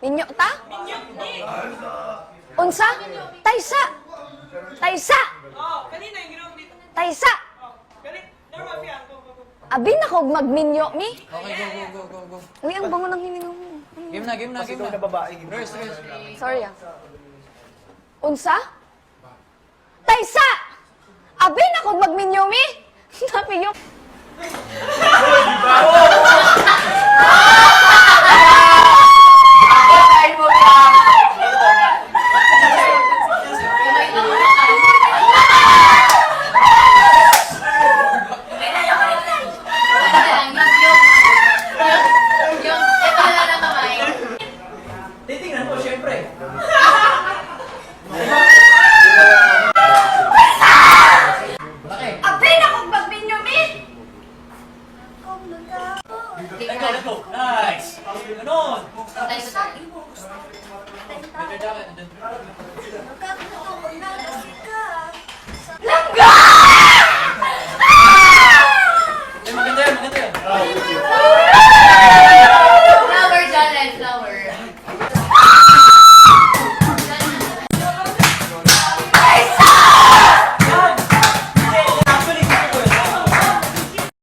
Minyo ta? Unsa? Taysa. Taysa. Oh, kanina yung ginawa dito. Taysa. Oh, galit. Normal fiyan. Go, go, go. Abi na kog magminyo mi. Okay, go. Uy, ang bango ng hininom mo. Game na. Rest. Sorry ah. Unsa? Taysa. Abi na kog magminyo mi. Napiyo. Titingnan mo, syempre. Abi na kog magminyo mi. Let's go. Nice. Ganon. Better jacket.